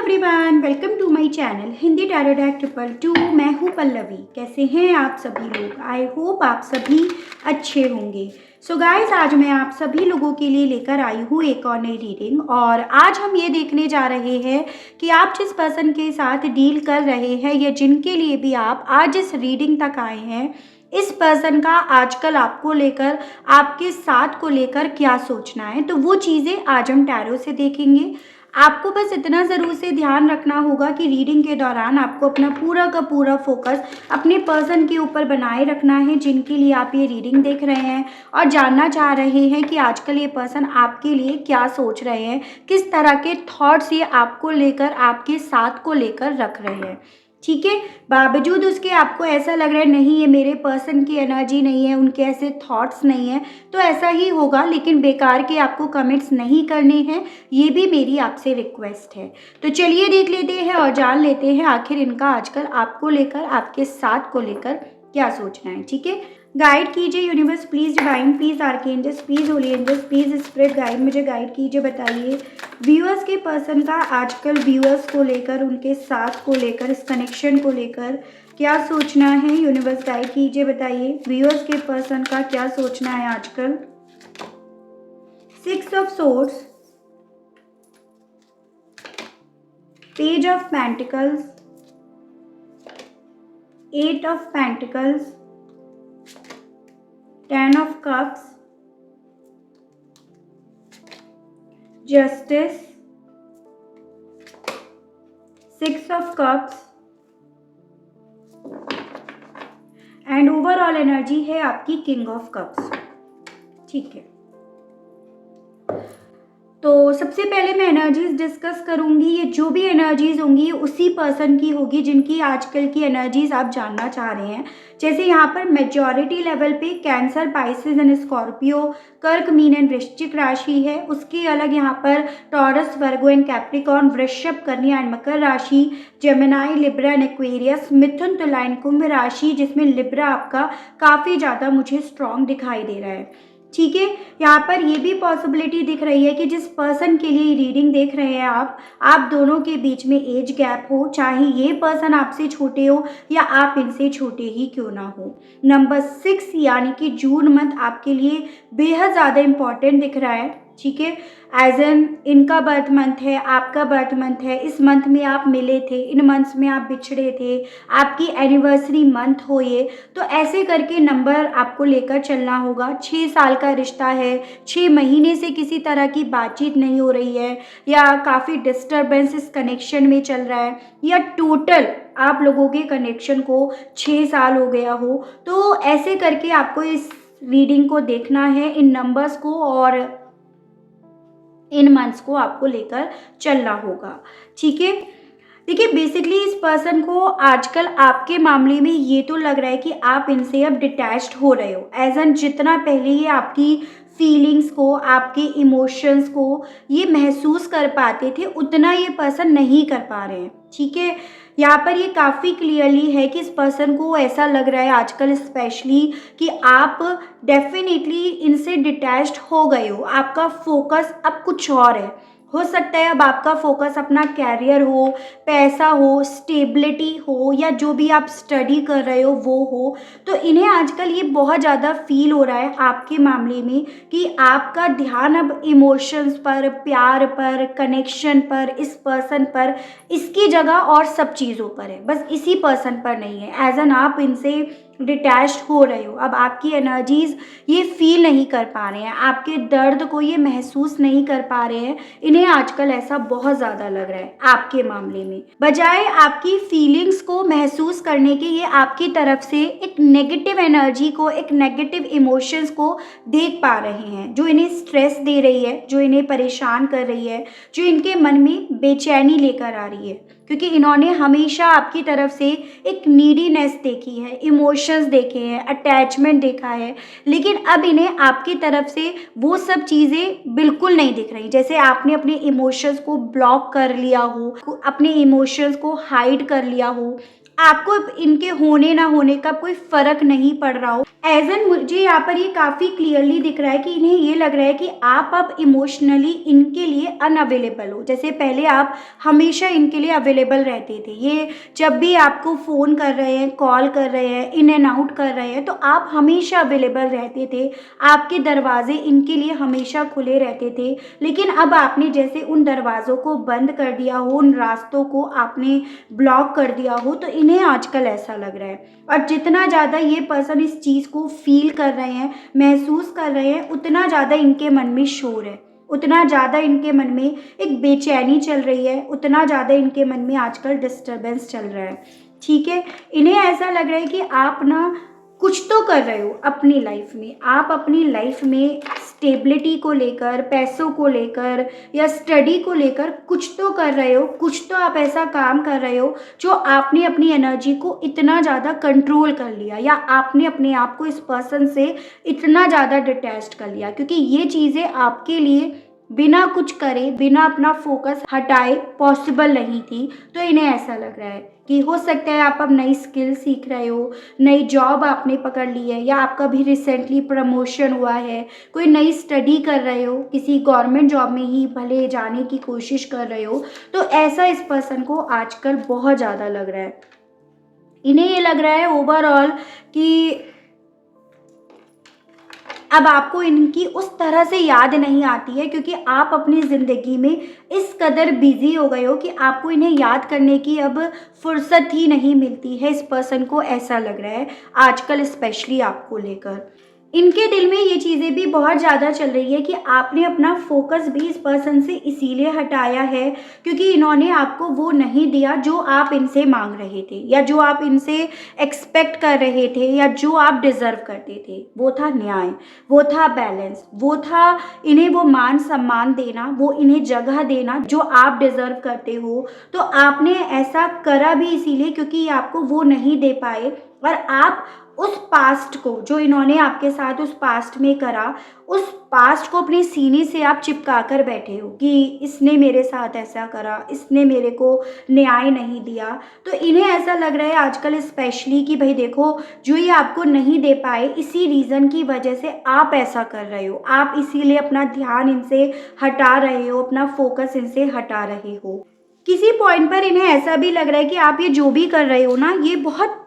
Everyone, welcome to my channel Hindi tarot deck 222। मैं हूँ पल्लवी। कैसे हैं आप सभी लोग? आई होप आप सभी अच्छे होंगे। सो गाइस, आज मैं आप सभी लोगों के लिए लेकर आई हूँ एक और नई रीडिंग। और आज हम ये देखने जा रहे हैं कि आप जिस पर्सन के साथ डील कर रहे हैं या जिनके लिए भी आप आज इस रीडिंग तक आए हैं, इस पर्सन का आजकल आपको लेकर, आपके साथ को लेकर क्या सोचना है, तो वो चीज़ें आज हम टैरो से देखेंगे। आपको बस इतना ज़रूर से ध्यान रखना होगा कि रीडिंग के दौरान आपको अपना पूरा का पूरा फोकस अपने पर्सन के ऊपर बनाए रखना है जिनके लिए आप ये रीडिंग देख रहे हैं और जानना चाह रहे हैं कि आजकल ये पर्सन आपके लिए क्या सोच रहे हैं, किस तरह के थॉट्स ये आपको लेकर, आपके साथ को लेकर रख रहे हैं। ठीक है, बावजूद उसके आपको ऐसा लग रहा है नहीं, ये मेरे पर्सन की एनर्जी नहीं है, उनके ऐसे थॉट्स नहीं है, तो ऐसा ही होगा। लेकिन बेकार के आपको कमेंट्स नहीं करने हैं, ये भी मेरी आपसे रिक्वेस्ट है। तो चलिए देख लेते हैं और जान लेते हैं आखिर इनका आजकल आपको लेकर, आपके साथ को लेकर क्या सोचना है। ठीक है, गाइड कीजिए universe, please divine, please archangels, please holy angels, please spirit guide, मुझे गाइड कीजिए। बताइए व्यूअर्स के पर्सन का आजकल व्यूअर्स को लेकर, उनके साथ को लेकर, इस कनेक्शन को लेकर क्या सोचना है। यूनिवर्स गाइड कीजिए, बताइए व्यूअर्स के पर्सन का क्या सोचना है आजकल। 6 of swords, page of pentacles, 8 of pentacles, 10 of cups, justice, 6 of cups and overall energy है आपकी किंग ऑफ कप्स। ठीक है, तो सबसे पहले मैं एनर्जीज डिस्कस करूंगी। ये जो भी एनर्जीज होंगी ये उसी पर्सन की होगी जिनकी आजकल की एनर्जीज आप जानना चाह रहे हैं। जैसे यहाँ पर मेजॉरिटी लेवल पे कैंसर, पाइसेस एंड स्कॉर्पियो, कर्क, मीन एंड वृश्चिक राशि है। उसके अलग यहाँ पर टॉरस, वर्गो एंड कैप्रिकॉर्न, वृषभ, कन्या एंड मकर राशि, जेमिनाई, लिब्रा एंड एक्वेरियस, मिथुन, तुला एंड कुंभ राशि, जिसमें लिब्रा आपका काफ़ी ज़्यादा मुझे स्ट्रॉन्ग दिखाई दे रहा है। ठीक है, यहाँ पर ये भी पॉसिबिलिटी दिख रही है कि जिस पर्सन के लिए रीडिंग देख रहे हैं आप दोनों के बीच में एज गैप हो, चाहे ये पर्सन आपसे छोटे हो या आप इनसे छोटे ही क्यों ना हो। नंबर 6 यानी कि जून मंथ आपके लिए बेहद ज़्यादा इम्पॉर्टेंट दिख रहा है। ठीक है, एज एन इनका बर्थ मंथ है, आपका बर्थ मंथ है, इस मंथ में आप मिले थे, इन मंथ्स में आप बिछड़े थे, आपकी एनिवर्सरी मंथ हो ये, तो ऐसे करके नंबर आपको लेकर चलना होगा। 6 साल का रिश्ता है, 6 महीने से किसी तरह की बातचीत नहीं हो रही है या काफ़ी डिस्टर्बेंस इस कनेक्शन में चल रहा है, या टोटल आप लोगों के कनेक्शन को 6 साल हो गया हो, तो ऐसे करके आपको इस रीडिंग को देखना है, इन नंबर्स को और इन मंथ्स को आपको लेकर चलना होगा। ठीक है, देखिए बेसिकली इस पर्सन को आजकल आपके मामले में ये तो लग रहा है कि आप इनसे अब डिटैच्ड हो रहे हो। एज एन जितना पहले ये आपकी फीलिंग्स को, आपके इमोशंस को ये महसूस कर पाते थे, उतना ये पर्सन नहीं कर पा रहे हैं। ठीक है, यहाँ पर ये काफ़ी क्लियरली है कि इस पर्सन को ऐसा लग रहा है आजकल स्पेशली कि आप डेफिनेटली इनसे डिटैच्ड हो गए हो। आपका फोकस अब कुछ और है। हो सकता है अब आपका फोकस अपना कैरियर हो, पैसा हो, स्टेबिलिटी हो, या जो भी आप स्टडी कर रहे हो वो हो। तो इन्हें आजकल ये बहुत ज़्यादा फील हो रहा है आपके मामले में कि आपका ध्यान अब इमोशंस पर, प्यार पर, कनेक्शन पर, इस पर्सन पर, इसकी जगह और सब चीज़ों पर है, बस इसी पर्सन पर नहीं है। एज एन आप इनसे डिटैच्ड हो रहे हो, अब आपकी एनर्जीज ये फील नहीं कर पा रहे हैं, आपके दर्द को ये महसूस नहीं कर पा रहे हैं। इन्हें आजकल ऐसा बहुत ज़्यादा लग रहा है आपके मामले में। बजाय आपकी फीलिंग्स को महसूस करने के ये आपकी तरफ से एक नेगेटिव एनर्जी को, एक नेगेटिव इमोशंस को देख पा रहे हैं, जो इन्हें स्ट्रेस दे रही है, जो इन्हें परेशान कर रही है, जो इनके मन में बेचैनी लेकर आ रही है। क्योंकि इन्होंने हमेशा आपकी तरफ से एक नीडीनेस देखी है, इमोशंस देखे हैं, अटैचमेंट देखा है, लेकिन अब इन्हें आपकी तरफ से वो सब चीज़ें बिल्कुल नहीं दिख रही। जैसे आपने अपने इमोशंस को ब्लॉक कर लिया हो, अपने इमोशंस को हाइड कर लिया हो, आपको इनके होने ना होने का कोई फ़र्क नहीं पड़ रहा हो। एज़ एन मुझे यहाँ पर ये काफ़ी क्लियरली दिख रहा है कि इन्हें ये लग रहा है कि आप अब इमोशनली इनके लिए अनअवेलेबल हो। जैसे पहले आप हमेशा इनके लिए अवेलेबल रहते थे। ये जब भी आपको फ़ोन कर रहे हैं, कॉल कर रहे हैं, इन एंड आउट कर रहे हैं, तो आप हमेशा अवेलेबल रहते थे। आपके दरवाज़े इनके लिए हमेशा खुले रहते थे। लेकिन अब आपने जैसे उन दरवाज़ों को बंद कर दिया हो, उन रास्तों को आपने ब्लॉक कर दिया हो, तो इन्हें आजकल ऐसा लग रहा है। और जितना ज़्यादा ये पर्सन इस चीज़ को फील कर रहे हैं, महसूस कर रहे हैं, उतना ज़्यादा इनके मन में शोर है, उतना ज़्यादा इनके मन में एक बेचैनी चल रही है, उतना ज़्यादा इनके मन में आजकल डिस्टर्बेंस चल रहा है। ठीक है, इन्हें ऐसा लग रहा है कि आप ना कुछ तो कर रहे हो अपनी लाइफ में। आप अपनी लाइफ में स्टेबिलिटी को लेकर, पैसों को लेकर या स्टडी को लेकर कुछ तो कर रहे हो, कुछ तो आप ऐसा काम कर रहे हो जो आपने अपनी एनर्जी को इतना ज़्यादा कंट्रोल कर लिया, या आपने अपने आप को इस पर्सन से इतना ज़्यादा डिटैच्ड कर लिया, क्योंकि ये चीज़ें आपके लिए बिना कुछ करे, बिना अपना फोकस हटाए पॉसिबल नहीं थी। तो इन्हें ऐसा लग रहा है कि हो सकता है आप अब नई स्किल सीख रहे हो, नई जॉब आपने पकड़ ली है, या आपका भी रिसेंटली प्रमोशन हुआ है, कोई नई स्टडी कर रहे हो, किसी गवर्नमेंट जॉब में ही भले जाने की कोशिश कर रहे हो। तो ऐसा इस पर्सन को आजकल बहुत ज़्यादा लग रहा है। इन्हें ये लग रहा है ओवरऑल कि अब आपको इनकी उस तरह से याद नहीं आती है, क्योंकि आप अपनी ज़िंदगी में इस कदर बिज़ी हो गए हो कि आपको इन्हें याद करने की अब फुर्सत ही नहीं मिलती है। इस पर्सन को ऐसा लग रहा है आजकल, स्पेशली आपको लेकर। इनके दिल में ये चीज़ें भी बहुत ज़्यादा चल रही है कि आपने अपना फोकस भी इस पर्सन से इसीलिए हटाया है क्योंकि इन्होंने आपको वो नहीं दिया जो आप इनसे मांग रहे थे, या जो आप इनसे एक्सपेक्ट कर रहे थे, या जो आप डिज़र्व करते थे। वो था न्याय, वो था बैलेंस, वो था इन्हें वो मान सम्मान देना, वो इन्हें जगह देना जो आप डिज़र्व करते हो। तो आपने ऐसा करा भी इसीलिए क्योंकि ये आपको वो नहीं दे पाए, और आप उस पास्ट को जो इन्होंने आपके साथ उस पास्ट में करा, उस पास्ट को अपने सीने से आप चिपका कर बैठे हो कि इसने मेरे साथ ऐसा करा, इसने मेरे को न्याय नहीं दिया। तो इन्हें ऐसा लग रहा है आजकल स्पेशली कि भाई देखो, जो ये आपको नहीं दे पाए, इसी रीज़न की वजह से आप ऐसा कर रहे हो, आप इसीलिए अपना ध्यान इनसे हटा रहे हो, अपना फोकस इनसे हटा रहे हो। किसी पॉइंट पर इन्हें ऐसा भी लग रहा है कि आप ये जो भी कर रहे हो ना, ये बहुत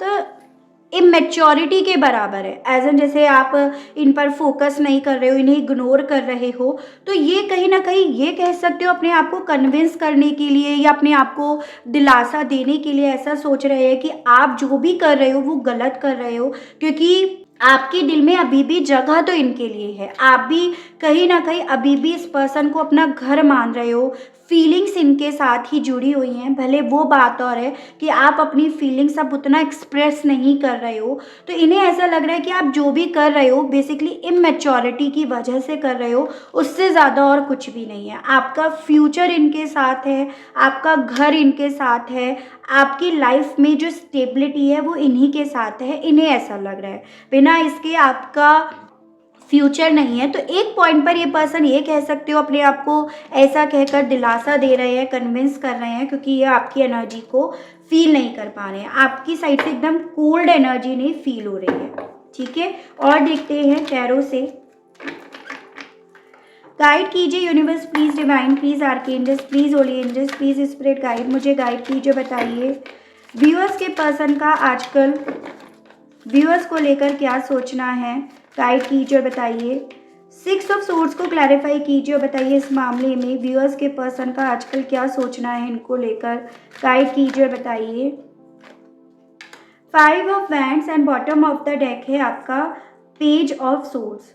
इमेच्योरिटी के बराबर है। एज एन जैसे आप इन पर फोकस नहीं कर रहे हो, इन्हें इग्नोर कर रहे हो, तो ये कहीं ना कहीं ये कह सकते हो अपने आप को कन्विंस करने के लिए या अपने आप को दिलासा देने के लिए ऐसा सोच रहे हैं कि आप जो भी कर रहे हो वो गलत कर रहे हो, क्योंकि आपके दिल में अभी भी जगह तो इनके लिए है। आप भी कहीं ना कहीं अभी भी इस पर्सन को अपना घर मान रहे हो, फीलिंग्स इनके साथ ही जुड़ी हुई हैं। भले वो बात और है कि आप अपनी फीलिंग्स अब उतना एक्सप्रेस नहीं कर रहे हो, तो इन्हें ऐसा लग रहा है कि आप जो भी कर रहे हो बेसिकली इमेच्योरिटी की वजह से कर रहे हो, उससे ज़्यादा और कुछ भी नहीं है। आपका फ्यूचर इनके साथ है, आपका घर इनके साथ है, आपकी लाइफ में जो स्टेबिलिटी है वो इन्हीं के साथ है। इन्हें ऐसा लग रहा है बिना इसके आपका फ्यूचर नहीं है। तो एक पॉइंट पर ये पर्सन ये कह सकते हो अपने आप को ऐसा कहकर दिलासा दे रहे हैं, कन्विंस कर रहे हैं, क्योंकि ये आपकी एनर्जी को फील नहीं कर पा रहे हैं। आपकी साइड से एकदम कोल्ड एनर्जी नहीं फील हो रही है। ठीक है, और देखते हैं टैरो से। गाइड कीजिए universe, please divine, please archangels, please holy angels, please spirit guide, मुझे गाइड कीजिए। बताइए व्यूअर्स के पर्सन का आजकल व्यूअर्स को लेकर क्या सोचना है, गाइड कीजिए और बताइए। 6 ऑफ सोर्ड्स को क्लैरिफाई कीजिए और बताइए इस मामले में व्यूअर्स के पर्सन का आजकल क्या सोचना है इनको लेकर, गाइड कीजिए और बताइए। 5 of wands and bottom of the deck है आपका page of swords.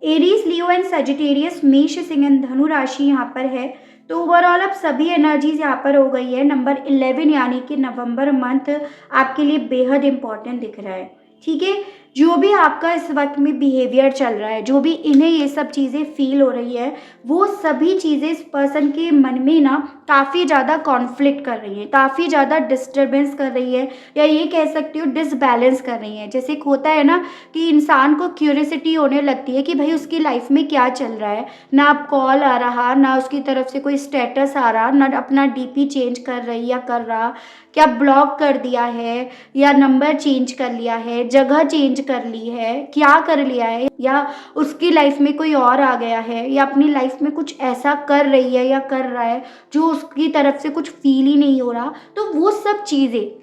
Aries, Leo and Sagittarius, मेष, सिंह एंड धनु राशि यहाँ पर है। तो ओवरऑल अब सभी एनर्जीज यहाँ पर हो गई है। नंबर 11 यानी कि नवंबर मंथ आपके लिए बेहद इंपॉर्टेंट दिख रहा है। ठीक है, जो भी आपका इस वक्त में बिहेवियर चल रहा है, जो भी इन्हें ये सब चीज़ें फील हो रही है, वो सभी चीज़ें इस पर्सन के मन में ना काफ़ी ज़्यादा कॉन्फ्लिक्ट कर रही हैं, काफ़ी ज़्यादा डिस्टर्बेंस कर रही है, या ये कह सकती हो डिसबैलेंस कर रही हैं। जैसे एक होता है ना कि इंसान को क्यूरियोसिटी होने लगती है कि भाई उसकी लाइफ में क्या चल रहा है, ना अब कॉल आ रहा, ना उसकी तरफ से कोई स्टेटस आ रहा, ना अपना डीपी चेंज कर रही या कर रहा, क्या ब्लॉक कर दिया है या नंबर चेंज कर लिया है, जगह चेंज कर ली है, क्या कर लिया है, या उसकी लाइफ में कोई और आ गया है, या अपनी लाइफ में कुछ ऐसा कर रही है या कर रहा है जो उसकी तरफ से कुछ फील ही नहीं हो रहा। तो वो सब चीज़ें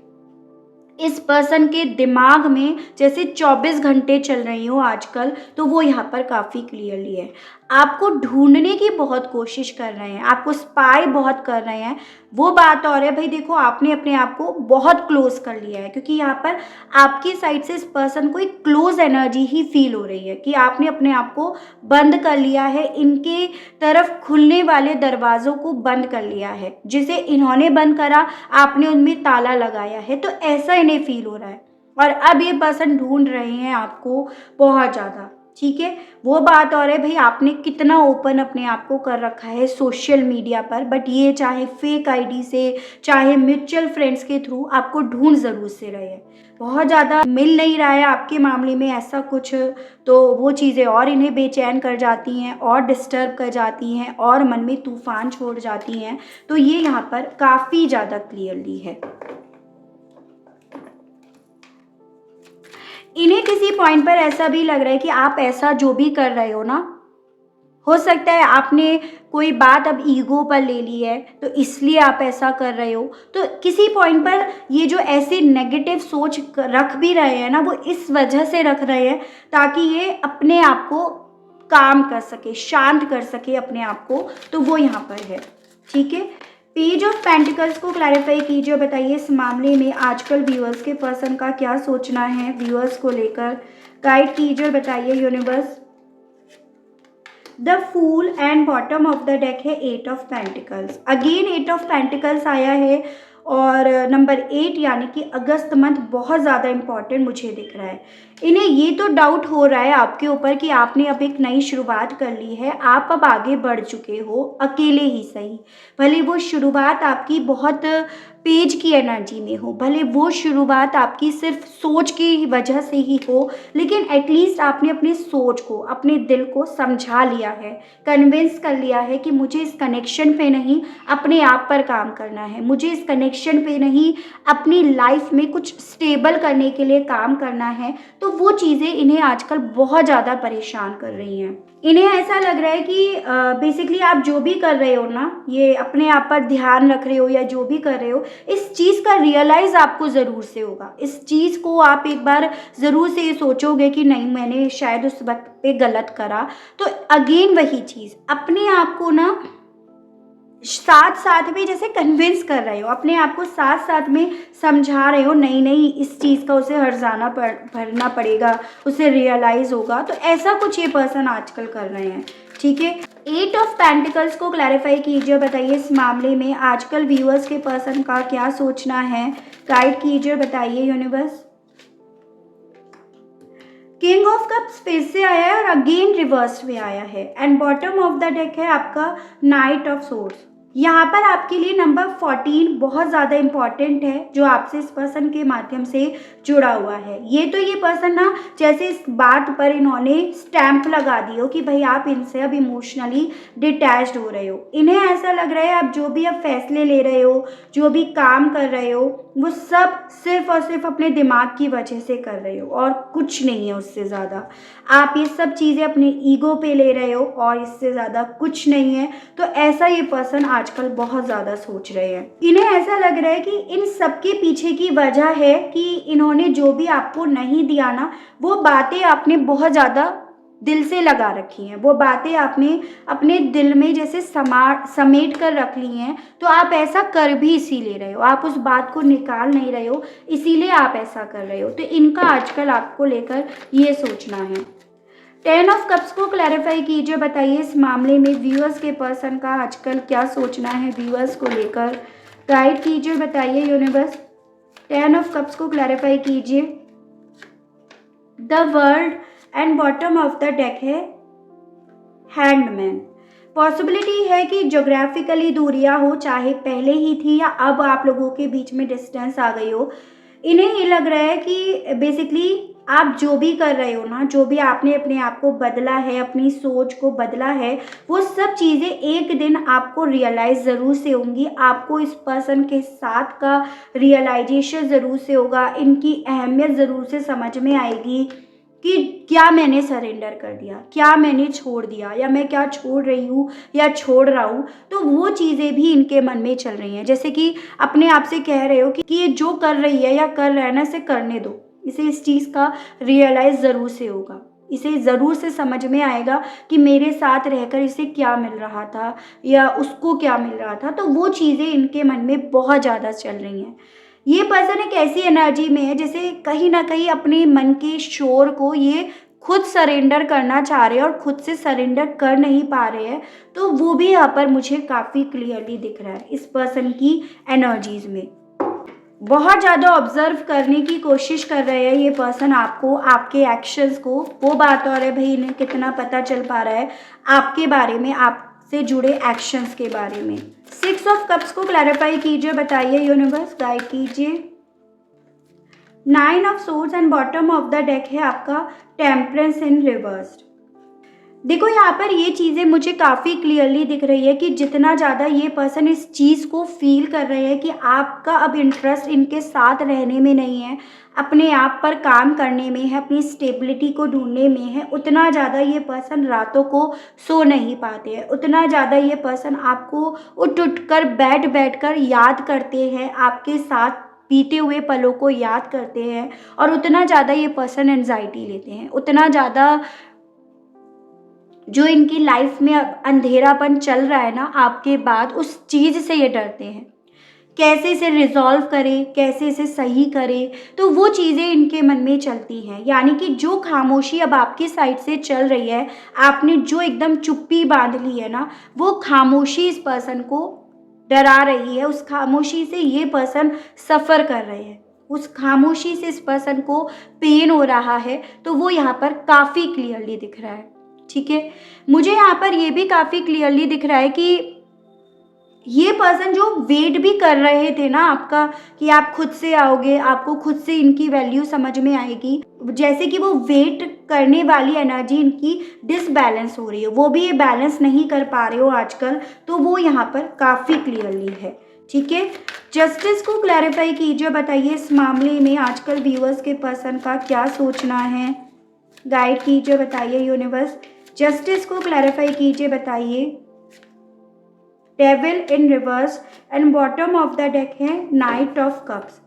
इस पर्सन के दिमाग में जैसे 24 घंटे चल रही हो आजकल, तो वो यहाँ पर काफ़ी क्लियरली है। आपको ढूंढने की बहुत कोशिश कर रहे हैं, आपको स्पाई बहुत कर रहे हैं। वो बात और है भाई, देखो आपने अपने आप को बहुत क्लोज कर लिया है, क्योंकि यहाँ पर आपकी साइड से इस पर्सन को एक क्लोज एनर्जी ही फील हो रही है कि आपने अपने आप को बंद कर लिया है, इनके तरफ खुलने वाले दरवाज़ों को बंद कर लिया है। जिसे इन्होंने बंद करा, आपने उनमें ताला लगाया है, तो ऐसा इन्हें फील हो रहा है। और अब ये पर्सन ढूंढ रहे हैं आपको बहुत ज़्यादा, ठीक है। वो बात और है भाई, आपने कितना ओपन अपने आप को कर रखा है सोशल मीडिया पर, बट ये चाहे फेक आईडी से, चाहे म्यूचुअल फ्रेंड्स के थ्रू आपको ढूंढ ज़रूर से रहे हैं। बहुत ज़्यादा मिल नहीं रहा है आपके मामले में ऐसा कुछ, तो वो चीज़ें और इन्हें बेचैन कर जाती हैं और डिस्टर्ब कर जाती हैं और मन में तूफान छोड़ जाती हैं। तो ये यहाँ पर काफ़ी ज़्यादा क्लियरली है। इन्हें किसी पॉइंट पर ऐसा भी लग रहा है कि आप ऐसा जो भी कर रहे हो ना, हो सकता है आपने कोई बात अब ईगो पर ले ली है, तो इसलिए आप ऐसा कर रहे हो। तो किसी पॉइंट पर ये जो ऐसे नेगेटिव सोच रख भी रहे हैं ना, वो इस वजह से रख रहे हैं ताकि ये अपने आप को काम कर सके, शांत कर सके अपने आप को। तो वो यहाँ पर है, ठीक है। पेज ऑफ पेंटिकल्स को क्लैरिफाई कीजिए, बताइए इस मामले में आजकल व्यूअर्स के पर्सन का क्या सोचना है, व्यूअर्स को लेकर गाइड कीजिए, बताइए universe. The fool and bottom of the deck है 8 of pentacles. Again 8 of pentacles आया है और नंबर 8 यानी कि अगस्त मंथ बहुत ज़्यादा इंपॉर्टेंट मुझे दिख रहा है। इन्हें ये तो डाउट हो रहा है आपके ऊपर कि आपने अब एक नई शुरुआत कर ली है, आप अब आगे बढ़ चुके हो, अकेले ही सही। भले वो शुरुआत आपकी बहुत पेज की एनर्जी में हो, भले वो शुरुआत आपकी सिर्फ सोच की वजह से ही हो, लेकिन एटलीस्ट आपने अपनी सोच को, अपने दिल को समझा लिया है, कन्विंस कर लिया है कि मुझे इस कनेक्शन पे नहीं अपने आप पर काम करना है, मुझे इस कनेक्शन पे नहीं अपनी लाइफ में कुछ स्टेबल करने के लिए काम करना है। तो वो चीज़ें इन्हें आजकल बहुत ज़्यादा परेशान कर रही हैं। इन्हें ऐसा लग रहा है कि बेसिकली आप जो भी कर रहे हो ना, ये अपने आप पर ध्यान रख रहे हो या जो भी कर रहे हो, इस चीज़ का रियलाइज़ आपको ज़रूर से होगा। इस चीज़ को आप एक बार ज़रूर से ये सोचोगे कि नहीं, मैंने शायद उस वक्त पे गलत करा। तो अगेन वही चीज़, अपने आप को ना साथ साथ में जैसे कन्विंस कर रहे हो, अपने आप को साथ साथ में समझा रहे हो, नहीं नहीं इस चीज़ का उसे हर्जाना भरना पड़ेगा, उसे रियलाइज़ होगा। तो ऐसा कुछ ये पर्सन आजकल कर रहे हैं, ठीक है। 8 ऑफ पेंटिकल्स को क्लैरिफाई कीजिए, बताइए इस मामले में आजकल व्यूअर्स के पर्सन का क्या सोचना है, गाइड कीजिए, बताइए यूनिवर्स। किंग ऑफ कप्स फिर से आया है और अगेन रिवर्स में आया है and bottom of the deck है आपका नाइट ऑफ सोर्ड्स। यहाँ पर आपके लिए नंबर 14 बहुत ज़्यादा इम्पॉर्टेंट है, जो आपसे इस पर्सन के माध्यम से जुड़ा हुआ है। ये तो ये पर्सन ना जैसे इस बात पर इन्होंने स्टैंप लगा दी हो कि भाई आप इनसे अब इमोशनली डिटैच्ड हो रहे हो। इन्हें ऐसा लग रहा है आप जो भी अब फैसले ले रहे हो, जो भी काम कर रहे हो, वो सब सिर्फ और सिर्फ अपने दिमाग की वजह से कर रहे हो और कुछ नहीं है उससे ज़्यादा। आप ये सब चीज़ें अपने ईगो पे ले रहे हो और इससे ज़्यादा कुछ नहीं है। तो ऐसा ये पर्सन आजकल बहुत ज़्यादा सोच रहे हैं। इन्हें ऐसा लग रहा है कि इन सब के पीछे की वजह है कि इन्होंने जो भी आपको नहीं दिया ना, वो बातें आपने बहुत ज़्यादा दिल से लगा रखी हैं, वो बातें आपने अपने दिल में जैसे समेट कर रख ली हैं। तो आप ऐसा कर भी इसीलिए रहे हो, आप उस बात को निकाल नहीं रहे हो, इसीलिए आप ऐसा कर रहे हो। तो इनका आजकल आपको लेकर ये सोचना है। 10 ऑफ कप्स को क्लैरिफाई कीजिए, बताइए इस मामले में व्यूअर्स के पर्सन का आजकल क्या सोचना है, व्यूअर्स को लेकर गाइड कीजिए, बताइए यूनिवर्स। 10 ऑफ कप्स को क्लैरिफाई कीजिए। The world and bottom of the deck है हैंग्ड मैन। पॉसिबिलिटी है कि ज्योग्राफिकली दूरियां हो, चाहे पहले ही थी या अब आप लोगों के बीच में डिस्टेंस आ गई हो। इन्हें ये लग रहा है कि बेसिकली आप जो भी कर रहे हो ना, जो भी आपने अपने आप को बदला है, अपनी सोच को बदला है, वो सब चीज़ें एक दिन आपको रियलाइज़ ज़रूर से होंगी। आपको इस पर्सन के साथ का रियलाइजेशन ज़रूर से होगा, इनकी अहमियत ज़रूर से समझ में आएगी कि क्या मैंने सरेंडर कर दिया, क्या मैंने छोड़ दिया, या मैं क्या छोड़ रही हूँ या छोड़ रहा हूँ। तो वो चीज़ें भी इनके मन में चल रही हैं, जैसे कि अपने आप से कह रहे हो कि ये जो कर रही है या कर रहा है ना, इसे करने दो। इसे इस चीज़ का रियलाइज़ ज़रूर से होगा, इसे ज़रूर से समझ में आएगा कि मेरे साथ रहकर इसे क्या मिल रहा था या उसको क्या मिल रहा था। तो वो चीज़ें इनके मन में बहुत ज़्यादा चल रही हैं। ये पर्सन एक ऐसी एनर्जी में है जैसे कहीं ना कहीं अपने मन के शोर को ये खुद सरेंडर करना चाह रहे हैं और खुद से सरेंडर कर नहीं पा रहे हैं। तो वो भी यहाँ पर मुझे काफ़ी क्लियरली दिख रहा है इस पर्सन की एनर्जीज में। बहुत ज़्यादा ऑब्जर्व करने की कोशिश कर रहे हैं ये पर्सन आपको, आपके एक्शंस को। वो बात और है भाई, इन्हें कितना पता चल पा रहा है आपके बारे में, आपसे जुड़े एक्शंस के बारे में। 6 ऑफ कप्स को क्लैरिफाई कीजिए, बताइए यूनिवर्स, गाइड कीजिए। 9 of swords and bottom of the deck है आपका टेम्परेंस इन रिवर्स्ड। देखो यहाँ पर ये चीज़ें मुझे काफ़ी क्लियरली दिख रही है कि जितना ज़्यादा ये पर्सन इस चीज़ को फील कर रहे हैं कि आपका अब इंटरेस्ट इनके साथ रहने में नहीं है, अपने आप पर काम करने में है, अपनी स्टेबिलिटी को ढूंढने में है, उतना ज़्यादा ये पर्सन रातों को सो नहीं पाते हैं, उतना ज़्यादा ये पर्सन आपको उठ उठ कर बैठ कर याद करते हैं, आपके साथ बीते हुए पलों को याद करते हैं, और उतना ज़्यादा ये पर्सन एंजाइटी लेते हैं, उतना ज़्यादा जो इनकी लाइफ में अब अंधेरापन चल रहा है ना आपके बाद, उस चीज़ से ये डरते हैं। कैसे इसे रिजॉल्व करें, कैसे इसे सही करें, तो वो चीज़ें इनके मन में चलती हैं। यानी कि जो खामोशी अब आपकी साइड से चल रही है, आपने जो एकदम चुप्पी बांध ली है ना, वो खामोशी इस पर्सन को डरा रही है। उस खामोशी से ये पर्सन सफ़र कर रहे हैं, उस खामोशी से इस पर्सन को पेन हो रहा है। तो वो यहाँ पर काफ़ी क्लियरली दिख रहा है। ठीक है, मुझे यहाँ पर ये भी काफ़ी क्लियरली दिख रहा है कि ये पर्सन जो वेट भी कर रहे थे ना आपका, कि आप खुद से आओगे, आपको खुद से इनकी वैल्यू समझ में आएगी, जैसे कि वो वेट करने वाली एनर्जी इनकी डिसबैलेंस हो रही है, वो भी ये बैलेंस नहीं कर पा रहे हो आजकल। तो वो यहाँ पर काफ़ी क्लियरली है। ठीक है, जस्टिस को क्लैरिफाई कीजिए, बताइए इस मामले में आजकल व्यूअर्स के पर्सन का क्या सोचना है, गाइड कीजिए, बताइए यूनिवर्स। जस्टिस को क्लैरिफाई कीजिए, बताइए। Devil in reverse and bottom of the deck है knight of cups.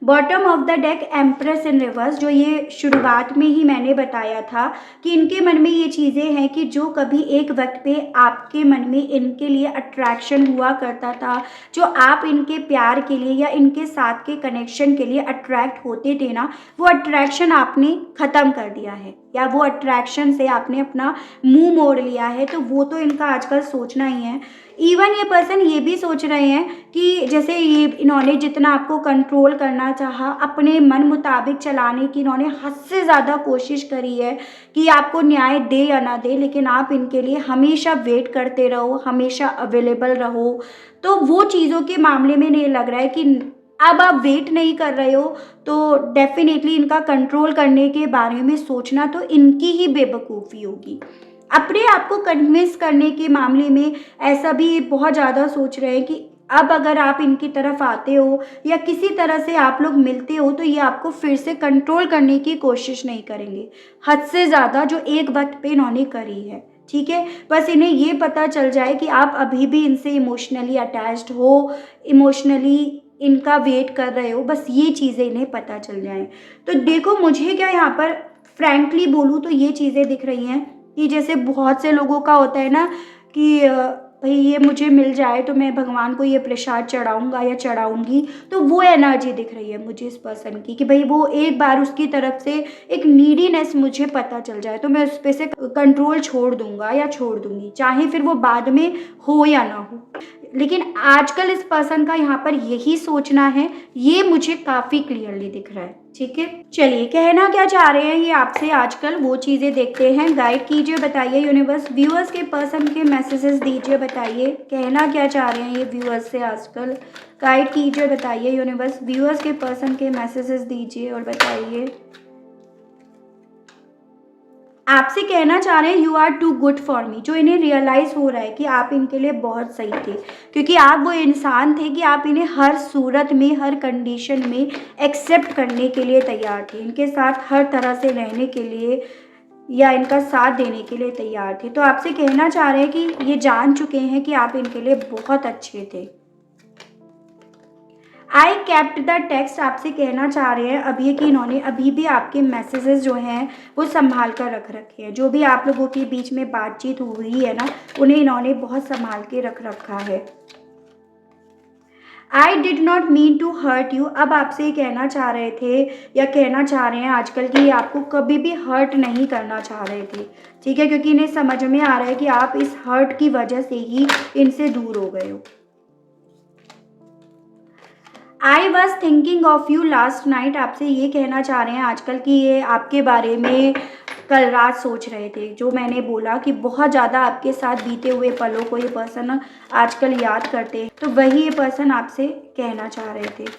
Bottom of the deck empress in reverse, जो ये शुरुआत में ही मैंने बताया था कि इनके मन में ये चीज़ें हैं कि जो कभी एक वक्त पे आपके मन में इनके लिए अट्रैक्शन हुआ करता था, जो आप इनके प्यार के लिए या इनके साथ के कनेक्शन के लिए अट्रैक्ट होते थे ना, वो अट्रैक्शन आपने ख़त्म कर दिया है, या वो अट्रैक्शन से आपने अपना मुंह मोड़ लिया है। तो वो तो इनका आजकल सोचना ही है। इवन ये पर्सन ये भी सोच रहे हैं कि जैसे ये इन्होंने जितना आपको कंट्रोल करना चाहा, अपने मन मुताबिक चलाने की इन्होंने हद से ज़्यादा कोशिश करी है कि आपको न्याय दे या ना दे, लेकिन आप इनके लिए हमेशा वेट करते रहो, हमेशा अवेलेबल रहो। तो वो चीज़ों के मामले में नहीं लग रहा है कि अब आप वेट नहीं कर रहे हो, तो डेफिनेटली इनका कंट्रोल करने के बारे में सोचना तो इनकी ही बेवकूफ़ी होगी। अपने आप को कन्विंस करने के मामले में ऐसा भी बहुत ज़्यादा सोच रहे हैं कि अब अगर आप इनकी तरफ आते हो या किसी तरह से आप लोग मिलते हो, तो ये आपको फिर से कंट्रोल करने की कोशिश नहीं करेंगे, हद से ज़्यादा जो एक वक्त पे इन्होंने करी है। ठीक है, बस इन्हें ये पता चल जाए कि आप अभी भी इनसे इमोशनली अटैच्ड हो, इमोशनली इनका वेट कर रहे हो, बस ये चीज़ें इन्हें पता चल जाएं। तो देखो, मुझे क्या यहाँ पर फ्रैंकली बोलूँ तो ये चीज़ें दिख रही हैं कि जैसे बहुत से लोगों का होता है ना कि भाई ये मुझे मिल जाए तो मैं भगवान को ये प्रसाद चढ़ाऊँगा या चढ़ाऊँगी। तो वो एनर्जी दिख रही है मुझे इस पर्सन की कि भाई वो एक बार उसकी तरफ से एक नीडीनेस मुझे पता चल जाए तो मैं उस पर से कंट्रोल छोड़ दूँगा या छोड़ दूँगी, चाहे फिर वो बाद में हो या ना हो। लेकिन आजकल इस पर्सन का यहाँ पर यही सोचना है, ये मुझे काफ़ी क्लियरली दिख रहा है। ठीक है, चलिए कहना क्या चाह रहे हैं ये आपसे आजकल, वो चीज़ें देखते हैं। गाइड कीजिए, बताइए यूनिवर्स, व्यूअर्स के पर्सन के मैसेजेस दीजिए, बताइए कहना क्या चाह रहे हैं ये व्यूअर्स से आजकल। गाइड कीजिए, बताइए यूनिवर्स, व्यूअर्स के पर्सन के मैसेजेस दीजिए और बताइए। आपसे कहना चाह रहे हैं you are too good for me, जो इन्हें रियलाइज़ हो रहा है कि आप इनके लिए बहुत सही थे, क्योंकि आप वो इंसान थे कि आप इन्हें हर सूरत में, हर कंडीशन में एक्सेप्ट करने के लिए तैयार थे, इनके साथ हर तरह से रहने के लिए या इनका साथ देने के लिए तैयार थे। तो आपसे कहना चाह रहे हैं कि ये जान चुके हैं कि आप इनके लिए बहुत अच्छे थे। आई कैप्ट द टेक्स्ट, आपसे कहना चाह रहे हैं अब ये कि इन्होंने अभी भी आपके मैसेजेस जो हैं वो संभाल कर रख रखे हैं। जो भी आप लोगों के बीच में बातचीत हुई है ना, उन्हें इन्होंने बहुत संभाल के रख रखा है। I did not mean to hurt you, अब आपसे कहना चाह रहे थे या कहना चाह रहे हैं आजकल कि ये आपको कभी भी हर्ट नहीं करना चाह रहे थे। ठीक है, क्योंकि इन्हें समझ में आ रहा है कि आप इस हर्ट की वजह से ही इनसे दूर हो गए हो। I was thinking of you last night, आपसे ये कहना चाह रहे हैं आजकल कि ये आपके बारे में कल रात सोच रहे थे। जो मैंने बोला कि बहुत ज़्यादा आपके साथ बीते हुए पलों को ये पर्सन आजकल याद करते हैं, तो वही ये पर्सन आपसे कहना चाह रहे थे।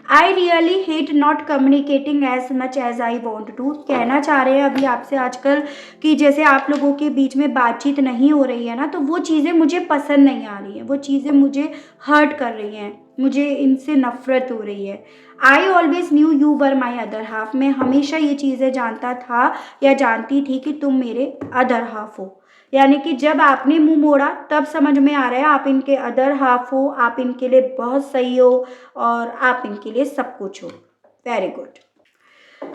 I really hate not communicating as much as I want to, कहना चाह रहे हैं अभी आपसे आजकल कि जैसे आप लोगों के बीच में बातचीत नहीं हो रही है ना, तो वो चीज़ें मुझे पसंद नहीं आ रही हैं, वो चीज़ें मुझे हर्ट कर रही हैं, मुझे इनसे नफ़रत हो रही है। I always new you were my other half, मैं हमेशा ये चीज़ें जानता था या जानती थी कि तुम मेरे अदर हाफ हो, यानी कि जब आपने मुंह मोड़ा तब समझ में आ रहा है आप इनके अदर हाफ हो, आप इनके लिए बहुत सही हो और आप इनके लिए सब कुछ हो। Very good.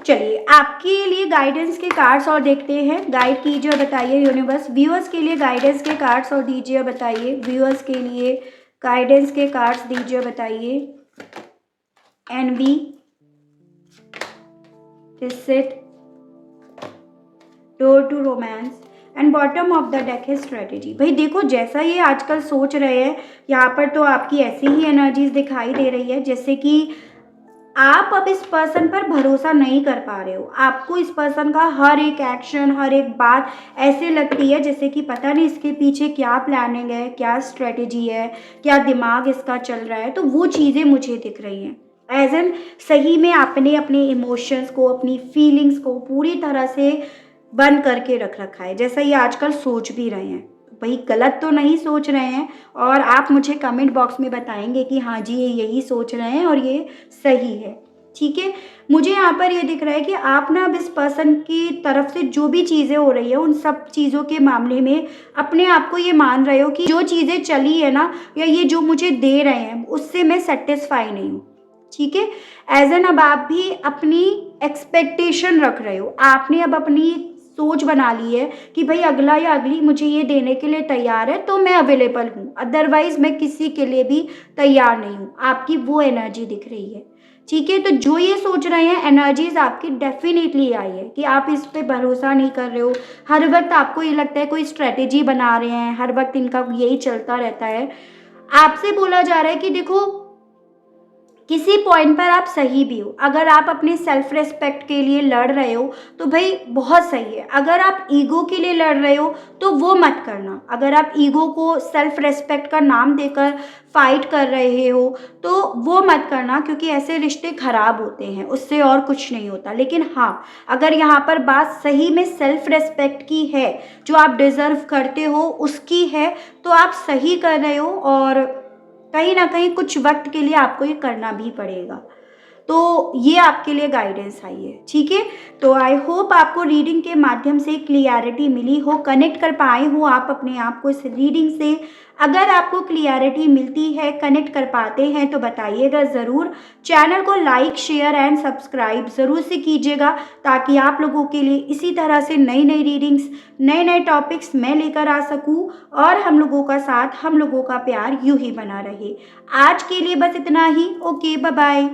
चलिए आपके लिए गाइडेंस के कार्ड्स और देखते हैं। गाइड कीजिए और बताइए यूनिवर्स, व्यूअर्स के लिए गाइडेंस के कार्ड्स और दीजिए और बताइए। व्यूअर्स के लिए गाइडेंस के कार्ड्स दीजिए और बताइए। Envy, deceit, door to romance and bottom of the deck है स्ट्रेटेजी। भाई देखो, जैसा ये आजकल सोच रहे हैं यहाँ पर, तो आपकी ऐसी ही एनर्जीज दिखाई दे रही है जैसे कि आप अब इस पर्सन पर भरोसा नहीं कर पा रहे हो। आपको इस पर्सन का हर एक एक्शन, हर एक बात ऐसे लगती है जैसे कि पता नहीं इसके पीछे क्या प्लानिंग है, क्या स्ट्रेटेजी है, क्या दिमाग इसका चल रहा है। तो वो चीज़ें मुझे दिख रही हैं। एज एन सही में आपने अपने इमोशंस को, अपनी फीलिंग्स को पूरी तरह से बंद करके रख रखा है, जैसा ये आजकल सोच भी रहे हैं। भाई गलत तो नहीं सोच रहे हैं, और आप मुझे कमेंट बॉक्स में बताएंगे कि हाँ जी ये यही सोच रहे हैं और ये सही है। ठीक है, मुझे यहाँ पर ये दिख रहा है कि आप ना अब इस पर्सन की तरफ से जो भी चीज़ें हो रही है उन सब चीज़ों के मामले में अपने आप को ये मान रहे हो कि जो चीज़ें चली है ना, या ये जो मुझे दे रहे हैं उससे मैं सेटिस्फाई नहीं हूँ। ठीक है, एज एन अब आप भी अपनी एक्सपेक्टेशन रख रहे हो, आपने अब अपनी सोच बना ली है कि भाई अगला या अगली मुझे ये देने के लिए तैयार है तो मैं अवेलेबल हूँ, अदरवाइज मैं किसी के लिए भी तैयार नहीं हूँ। आपकी वो एनर्जी दिख रही है। ठीक है, तो जो ये सोच रहे हैं एनर्जीज आपकी डेफिनेटली आई है कि आप इस पे भरोसा नहीं कर रहे हो। हर वक्त आपको ये लगता है कोई स्ट्रेटेजी बना रहे हैं, हर वक्त इनका यही चलता रहता है। आपसे बोला जा रहा है कि देखो किसी पॉइंट पर आप सही भी हो। अगर आप अपने सेल्फ रेस्पेक्ट के लिए लड़ रहे हो तो भाई बहुत सही है। अगर आप ईगो के लिए लड़ रहे हो तो वो मत करना। अगर आप ईगो को सेल्फ रेस्पेक्ट का नाम देकर फाइट कर रहे हो तो वो मत करना, क्योंकि ऐसे रिश्ते खराब होते हैं, उससे और कुछ नहीं होता। लेकिन हाँ, अगर यहाँ पर बात सही में सेल्फ रेस्पेक्ट की है, जो आप डिज़र्व करते हो उसकी है, तो आप सही कर रहे हो और कहीं ना कहीं कुछ वक्त के लिए आपको ये करना भी पड़ेगा। तो ये आपके लिए गाइडेंस आई है। ठीक है, तो आई होप आपको रीडिंग के माध्यम से क्लियरिटी मिली हो, कनेक्ट कर पाए हो आप अपने आप को इस रीडिंग से। अगर आपको क्लियरिटी मिलती है, कनेक्ट कर पाते हैं तो बताइएगा ज़रूर। चैनल को लाइक, शेयर एंड सब्सक्राइब ज़रूर से कीजिएगा, ताकि आप लोगों के लिए इसी तरह से नई नई रीडिंग्स, नए नए टॉपिक्स मैं लेकर आ सकूं और हम लोगों का साथ, हम लोगों का प्यार यूं ही बना रहे। आज के लिए बस इतना ही। Okay, bye bye.